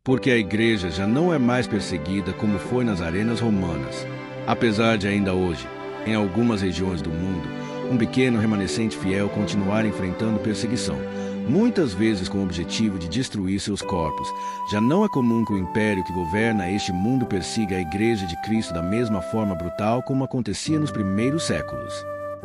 porque a igreja já não é mais perseguida como foi nas arenas romanas. Apesar de ainda hoje, em algumas regiões do mundo, um pequeno remanescente fiel continuar enfrentando perseguição, muitas vezes com o objetivo de destruir seus corpos, já não é comum que o império que governa este mundo persiga a igreja de Cristo da mesma forma brutal como acontecia nos primeiros séculos.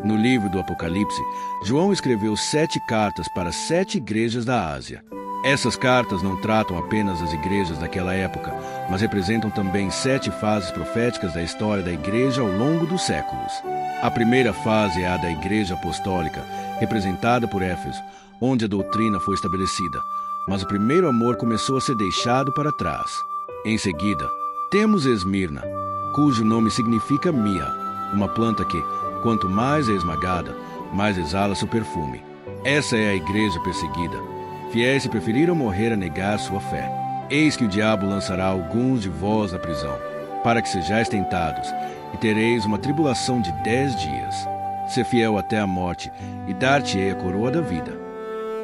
No livro do Apocalipse, João escreveu 7 cartas para 7 igrejas da Ásia. Essas cartas não tratam apenas das igrejas daquela época, mas representam também 7 fases proféticas da história da igreja ao longo dos séculos. A primeira fase é a da igreja apostólica, representada por Éfeso, onde a doutrina foi estabelecida, mas o primeiro amor começou a ser deixado para trás. Em seguida, temos Esmirna, cujo nome significa mirra, uma planta que, quanto mais é esmagada, mais exala seu perfume. Essa é a igreja perseguida. Fiéis se preferiram morrer a negar sua fé. Eis que o diabo lançará alguns de vós na prisão, para que sejais tentados, e tereis uma tribulação de 10 dias. Ser fiel até a morte, e dar-te-ei a coroa da vida.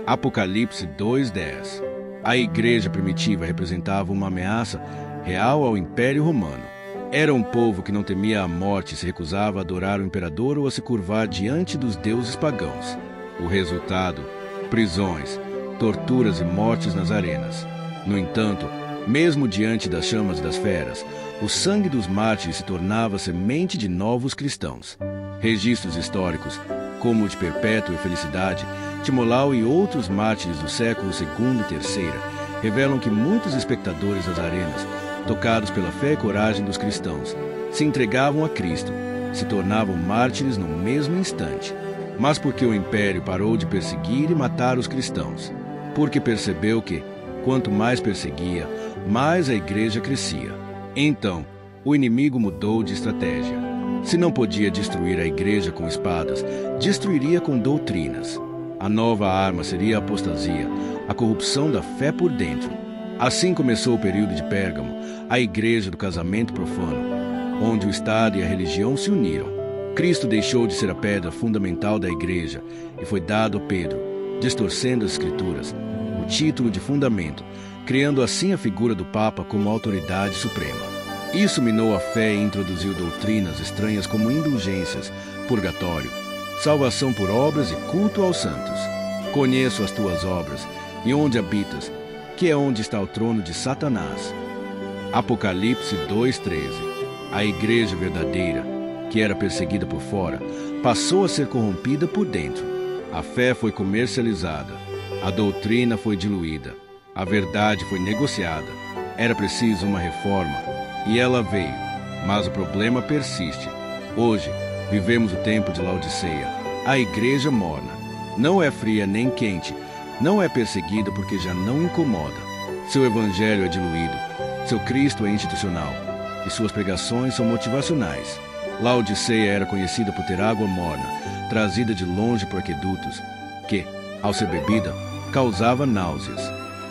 Apocalipse 2:10. A igreja primitiva representava uma ameaça real ao Império Romano. Era um povo que não temia a morte e se recusava a adorar o imperador ou a se curvar diante dos deuses pagãos. O resultado: prisões, torturas e mortes nas arenas. No entanto, mesmo diante das chamas das feras, o sangue dos mártires se tornava semente de novos cristãos. Registros históricos, como o de Perpétua e Felicidade, Timolau e outros mártires do século II e III, revelam que muitos espectadores das arenas, tocados pela fé e coragem dos cristãos, se entregavam a Cristo, se tornavam mártires no mesmo instante. Mas porque o império parou de perseguir e matar os cristãos? Porque percebeu que, quanto mais perseguia, mais a igreja crescia. Então, o inimigo mudou de estratégia. Se não podia destruir a igreja com espadas, destruiria com doutrinas. A nova arma seria a apostasia, a corrupção da fé por dentro. Assim começou o período de Pérgamo, a igreja do casamento profano, onde o Estado e a religião se uniram. Cristo deixou de ser a pedra fundamental da igreja e foi dado a Pedro, distorcendo as Escrituras, o título de fundamento, criando assim a figura do Papa como autoridade suprema. Isso minou a fé e introduziu doutrinas estranhas como indulgências, purgatório, salvação por obras e culto aos santos. Conheço as tuas obras e onde habitas, que é onde está o trono de Satanás. Apocalipse 2:13. A igreja verdadeira, que era perseguida por fora, passou a ser corrompida por dentro. A fé foi comercializada, a doutrina foi diluída, a verdade foi negociada. Era preciso uma reforma, e ela veio, mas o problema persiste. Hoje, vivemos o tempo de Laodiceia, a igreja morna. Não é fria nem quente, não é perseguida porque já não incomoda. Seu evangelho é diluído, seu Cristo é institucional, e suas pregações são motivacionais. Laodiceia era conhecida por ter água morna, trazida de longe por aquedutos, que, ao ser bebida, causava náuseas.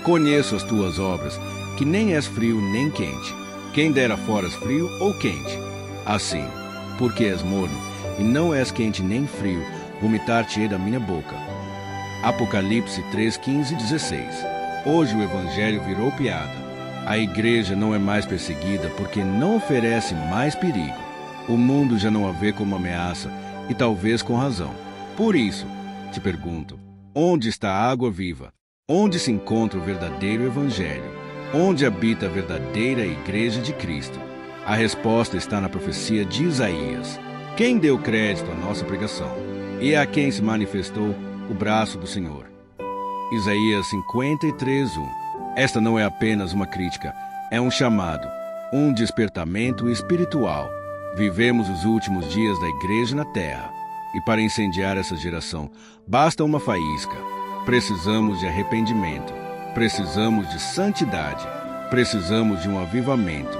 Conheço as tuas obras, que nem és frio nem quente. Quem dera foras frio ou quente. Assim, porque és morno, e não és quente nem frio, vomitar-te-ei da minha boca. Apocalipse 3:15-16. Hoje o evangelho virou piada. A igreja não é mais perseguida porque não oferece mais perigo. O mundo já não a vê como ameaça, e talvez com razão. Por isso, te pergunto, onde está a água viva? Onde se encontra o verdadeiro evangelho? Onde habita a verdadeira igreja de Cristo? A resposta está na profecia de Isaías. Quem deu crédito à nossa pregação? E a quem se manifestou o braço do Senhor? Isaías 53:1. Esta não é apenas uma crítica, é um chamado, um despertamento espiritual. Vivemos os últimos dias da igreja na terra, e para incendiar essa geração, basta uma faísca. Precisamos de arrependimento, precisamos de santidade, precisamos de um avivamento.